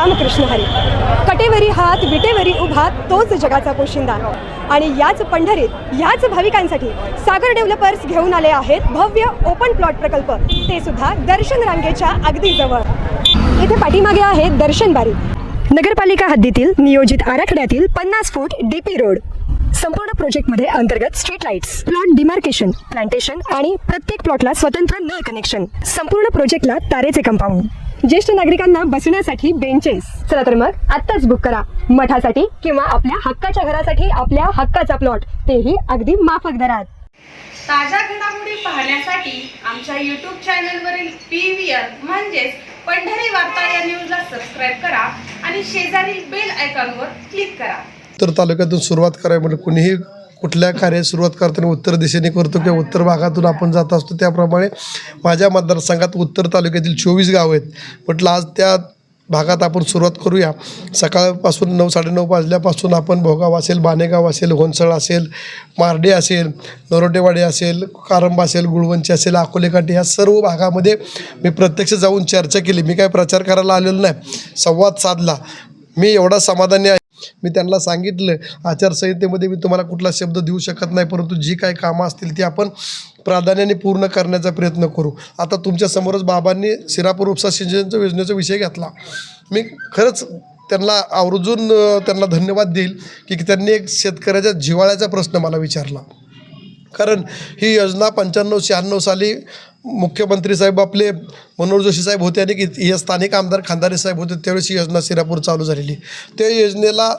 रामकृष्ण हरी. कटेवरी हात विटेवरी उभा तोच जगाचा पोशिंदा. आणि याच पंढरीत याच भाविकांसाठी सागर डेव्हलपर्स घेऊन आले आहेत भव्य ओपन प्लॉट प्रकल्प, ते सुद्धा दर्शन रांगेच्या अगदी जवळ. इथे पाठीमागे आहे दर्शन बारी. नगरपालिका हद्दीतील नियोजित आराखड्यातील 50 फूट डीपी रोड. संपूर्ण प्रोजेक्टमध्ये अंतर्गत street lights, plot demarcation, plantation आणि प्रत्येक प्लॉटला स्वतंत्र नळ कनेक्शन. संपूर्ण प्रोजेक्टला तारेचे कंपाऊंड. ज्येष्ठ नागरिकांना बसण्यासाठी बेंचेस. चला तर मग आत्ताच बुक करा मठासाठी किंवा आपल्या हक्काच्या घरासाठी आपल्या हक्काचा प्लॉट, तेही अगदी माफक दरात. ताज्या घडामोडी पाहण्यासाठी आमच्या YouTube चॅनलवरील PVR म्हणजेच पंढरी वार्ता या न्यूजला सबस्क्राईब करा आणि शेजारील बेल आयकॉनवर क्लिक करा. उत्तर तालुक्यातून सुरुवात करावी म्हणजे कुणीही कुठल्या कार्यात सुरुवात करताना उत्तर दिशेने करतो किंवा उत्तर भागातून आपण जात असतो. त्याप्रमाणे माझ्या मतदारसंघात उत्तर तालुक्यातील 24 गावं आहेत. म्हटलं आज त्या भागात आपण सुरुवात करूया. सकाळपासून 9-9:30 वाजल्यापासून आपण भोगाव असेल, बाणेगाव असेल, होनसळ असेल, मार्डे असेल, नरोटेवाडी असेल, कारंबा असेल, गुळवंची असेल, अकोलेकाठी ह्या सर्व भागामध्ये मी प्रत्यक्ष जाऊन चर्चा केली. मी काय प्रचार करायला आलेलो नाही, संवाद साधला. मी एवढा समाधानी आहे. मी त्यांना सांगितलं आचारसंहितेमध्ये मी तुम्हाला कुठला शब्द देऊ शकत नाही, परंतु जी काही कामं असतील ती आपण प्राधान्याने पूर्ण करण्याचा प्रयत्न करू. आता तुमच्यासमोरच बाबांनी शिरापूर उपसा सिंचन योजनेचा विषय घेतला. मी खरंच त्यांना आवर्जून त्यांना धन्यवाद देईल की त्यांनी एक शेतकऱ्याच्या जिव्हाळ्याचा प्रश्न मला विचारला. कारण ही योजना 95-96 साली मुख्यमंत्री साहेब आपले मनोहर जोशी साहेब होते आणि हे स्थानिक आमदार खंदारे साहेब होते, त्यावेळेस ही योजना शिरापूर चालू झालेली. त्या योजनेला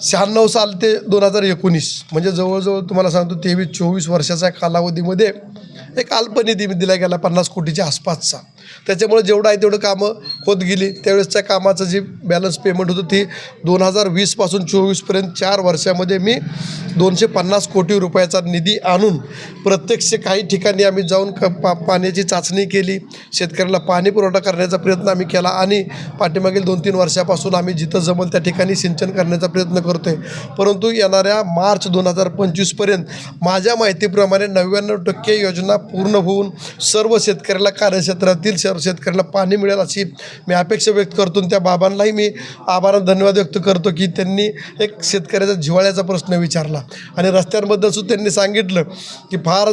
96 साल ते 2019 म्हणजे जवळजवळ तुम्हाला सांगतो 23-24 वर्षाच्या कालावधीमध्ये एक अल्प निधी दिला गेला 50 कोटीच्या आसपासचा. त्याच्यामुळे जेवढं आहे तेवढं कामं होत गेली. त्यावेळेसच्या कामाचं जे बॅलन्स पेमेंट होतं ती 2020पासून 24पर्यंत 4 वर्षामध्ये मी 250 कोटी रुपयाचा निधी आणून प्रत्यक्ष काही ठिकाणी आम्ही जाऊन पाण्याची चाचणी केली, शेतकऱ्याला पाणी पुरवठा करण्याचा प्रयत्न आम्ही केला आणि पाठीमागील 2-3 वर्षापासून आम्ही जिथं जमल त्या ठिकाणी सिंचन करण्याचा प्रयत्न करतो आहे. परंतु येणाऱ्या मार्च 2025पर्यंत माझ्या माहितीप्रमाणे 99% योजना पूर्ण होऊन सर्व शेतकऱ्याला कार्यक्षेत्रातील शेतकऱ्याला पाणी मिळेल अशी मी अपेक्षा व्यक्त करतो. त्या बाबांनाही मी आभार धन्यवाद व्यक्त करतो की त्यांनी एक शेतकऱ्याचा जिव्हाळ्याचा प्रश्न विचारला. आणि रस्त्यांबद्दल सुद्धा त्यांनी सांगितलं की फार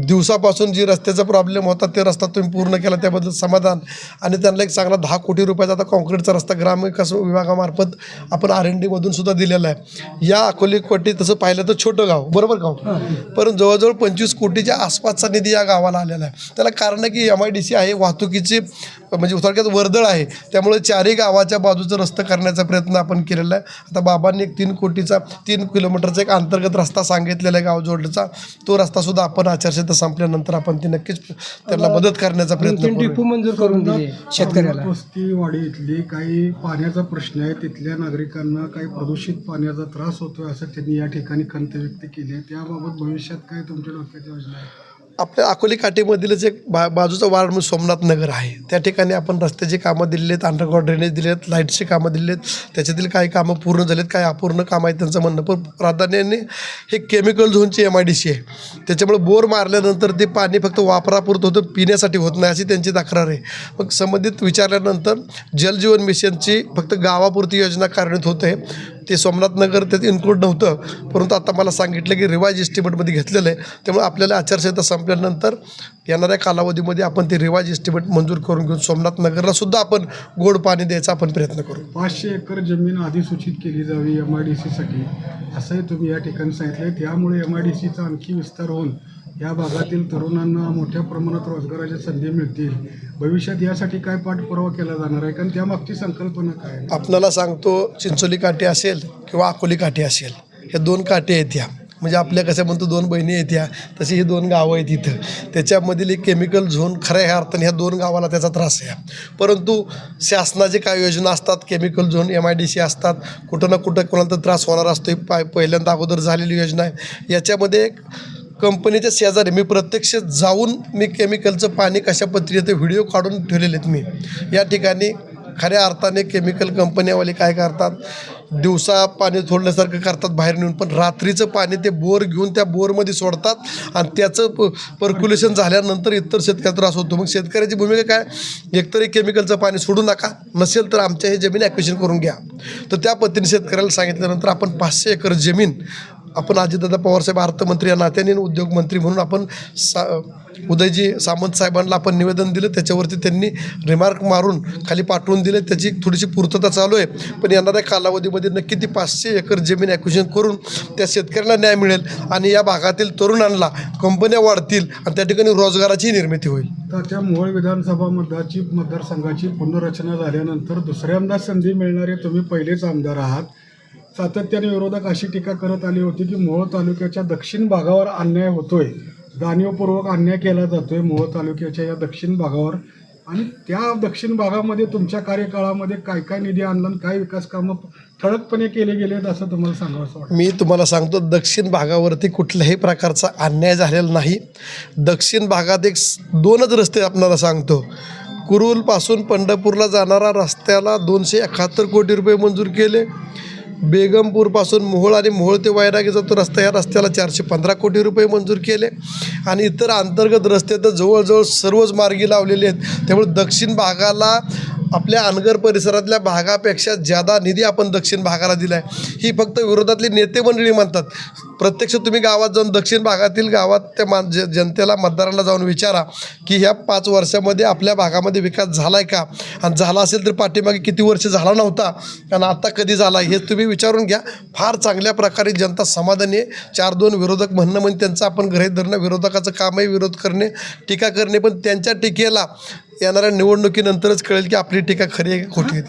दिवसापासून जी रस्त्याचा प्रॉब्लेम होता ते रस्ता तुम्ही पूर्ण केला, त्याबद्दल समाधान. आणि त्यांना एक चांगला 10 कोटी रुपयाचा आता कॉन्क्रीटचा रस्ता ग्रामविकास विभागामार्फत आपण R&Dमधून सुद्धा दिलेला आहे. या अकोलेकोटी तसं पाहिलं तर छोटं गाव, बरोबर गाव, पण जवळजवळ 25 कोटीच्या आसपासचा निधी या गावाला आलेला आहे. त्याला कारण आहे की MIDC आहे, वाहतुकीची म्हणजे थोडक्यात वर्दळ आहे, त्यामुळे 4ही गावाच्या बाजूचं रस्ता करण्याचा प्रयत्न आपण केलेला आहे. आता बाबांनी एक 3 किलोमीटरचा एक अंतर्गत रस्ता सांगितलेला आहे गाव जोडण्याचा. तो रस्तासुद्धा आपण आचारसंहिता संपल्यानंतर आपण ती नक्कीच त्यांना मदत करण्याचा प्रयत्न करू. मंजूर करून दिली शेतकऱ्याला. वस्तीवाडी इथली काही पाण्याचा प्रश्न आहे, तिथल्या नागरिकांना काही प्रदूषित पाण्याचा त्रास होतोय असं त्यांनी या ठिकाणी खंत व्यक्त केली आहे. त्याबाबत भविष्यात काय तुमच्या डोक्यात योजना आहे? आपल्या अकोले काठीमधीलच एक बाजूचा वार्ड म्हणजे सोमनाथ नगर आहे, त्या ठिकाणी आपण रस्त्याची कामं दिलेली आहेत, अंडरग्राउंड ड्रेनेज दिले आहेत, लाईटची कामं दिलेली आहेत. त्याच्यातील काही कामं पूर्ण झालेत, काही अपूर्ण कामं आहेत त्यांचं म्हणणं. पण प्राधान्याने हे केमिकल झोनची MIDC आहे, त्याच्यामुळे बोर मारल्यानंतर ते पाणी फक्त वापरापुरतं होतं, पिण्यासाठी होत नाही अशी त्यांची तक्रार आहे. मग संबंधित विचारल्यानंतर जलजीवन मिशनची फक्त गावापुरती योजना कार्यान्वित होत आहे, ते सोमनाथ नगर त्यात इन्क्लूड नव्हतं. परंतु आता मला सांगितलं की रिवाइज एस्टिमेटमध्ये घेतलेलं आहे, त्यामुळे आपल्याला आचारसंहिता संपल्यानंतर येणाऱ्या कालावधीमध्ये आपण ते रिवाइज एस्टिमेट मंजूर करून घेऊन सोमनाथ नगरला सुद्धा आपण गोड पाणी द्यायचा आपण प्रयत्न करू. 500 एकर जमीन अधिसूचित केली जावी MIDCसाठी असंही तुम्ही या ठिकाणी सांगितलं आहे. त्यामुळे MIDCचा आणखी विस्तार होऊन या भागातील तरुणांना मोठ्या प्रमाणात रोजगाराच्या संधी मिळतील. भविष्यात यासाठी काय पाठपुरावा केला जाणार आहे, कारण त्यामागची संकल्पना काय आहे? आपल्याला सांगतो, चिंचोली काठी असेल किंवा अकोली काठी असेल, हे 2 काठी आहेत. ह्या म्हणजे आपल्या कसं म्हणतो 2 बहिणी आहेत ह्या, तशी ही 2 गावं आहेत इथं. त्याच्यामधील एक केमिकल झोन खऱ्या ह्या अर्थाने ह्या 2 गावाला त्याचा त्रास आहे. परंतु शासनाचे काही योजना असतात, केमिकल झोन MIDC असतात, कुठं ना कुठं कोणाला तर त्रास होणार असतो. पहिल्यांदा अगोदर झालेली योजना आहे. याच्यामध्ये कंपनीच्या शेजारी मी प्रत्यक्ष जाऊन मी केमिकलचं पाणी कशा पद्धतीने व्हिडिओ काढून ठेवलेले आहेत. मी या ठिकाणी खऱ्या अर्थाने केमिकल कंपन्यावाले काय करतात, दिवसा पाणी सोडल्यासारखं करतात बाहेर नेऊन, पण रात्रीचं पाणी ते बोर घेऊन त्या बोरमध्ये सोडतात आणि त्याचं पर्क्युलेशन झाल्यानंतर इतर शेतकऱ्याला त्रास होतो. मग शेतकऱ्याची भूमिका काय, एकतरी केमिकलचं पाणी सोडू नका, नसेल तर आमच्या हे जमीन ॲक्विशन करून घ्या. तर त्या पद्धतीने शेतकऱ्याला सांगितल्यानंतर आपण 500 एकर जमीन आपण अजितदादा पवारसाहेब अर्थमंत्री या नात्याने उद्योगमंत्री म्हणून आपण उदयजी सामंत साहेबांना आपण निवेदन दिलं. त्याच्यावरती त्यांनी रिमार्क मारून खाली पाठवून दिले. त्याची थोडीशी पूर्तता चालू आहे, पण येणाऱ्या कालावधीमध्ये नक्की ती 500 एकर जमीन ॲक्विशन करून त्या शेतकऱ्याला न्याय मिळेल आणि या भागातील तरुणांना कंपन्या वाढतील आणि त्या ठिकाणी रोजगाराची निर्मिती होईल. तर त्या मोहोळ विधानसभा मतदारसंघाची पुनर्रचना झाल्यानंतर दुसऱ्यांदा संधी मिळणारे तुम्ही पहिलेच आमदार आहात. सातत्याने विरोधक अशी टीका करत आली होती की मोहोळ तालुक्याच्या दक्षिण भागावर अन्याय होतोय, जाणीवपूर्वक अन्याय केला जातोय मोहोळ तालुक्याच्या या दक्षिण भागावर, आणि त्या दक्षिण भागामध्ये तुमच्या कार्यकाळामध्ये काय काय निधी आणला आणि काय विकास कामं ठळकपणे केले गेलेत असं तुम्हाला सांगावं असं वाटतं? मी तुम्हाला सांगतो, दक्षिण भागावरती कुठल्याही प्रकारचा अन्याय झालेला नाही. दक्षिण भागात 2च रस्ते आपल्याला सांगतो. कुरुलपासून पंढरपूरला जाणारा रस्त्याला 271 कोटी रुपये मंजूर केले. बेगमपूरपासून मोहोळ आणि मोहोळ ते वैरागीचा तो रस्ता, या रस्त्याला 415 कोटी रुपये मंजूर केले आणि इतर अंतर्गत रस्ते तर जवळजवळ सर्वच मार्गी लावलेले आहेत. त्यामुळे दक्षिण भागाला आपल्या अनगर परिसरातल्या भागापेक्षा ज्यादा निधी आपण दक्षिण भागाला दिला आहे. ही फक्त विरोधातली नेते मंडळी म्हणतात. प्रत्यक्ष तुम्ही गावात जाऊन दक्षिण भागातील गावात त्या जनतेला मतदारांना जाऊन विचारा की ह्या 5 वर्षामध्ये आपल्या भागामध्ये विकास झाला आहे का, आणि झाला असेल तर पाठीमागे किती वर्ष झाला नव्हता आणि आता कधी झाला, हे तुम्ही विचारून घ्या. फार चांगल्या प्रकारे जनता समाधानी आहे. 4-2 विरोधक म्हणणं म्हणजे त्यांचं आपण गृहीत धरणं, विरोधकाचं कामही विरोध करणे, टीका करणे, पण त्यांच्या टीकेला येणाऱ्या निवडणुकीनंतरच कळेल की आपली टीका खरी आहे की खोटी आहे.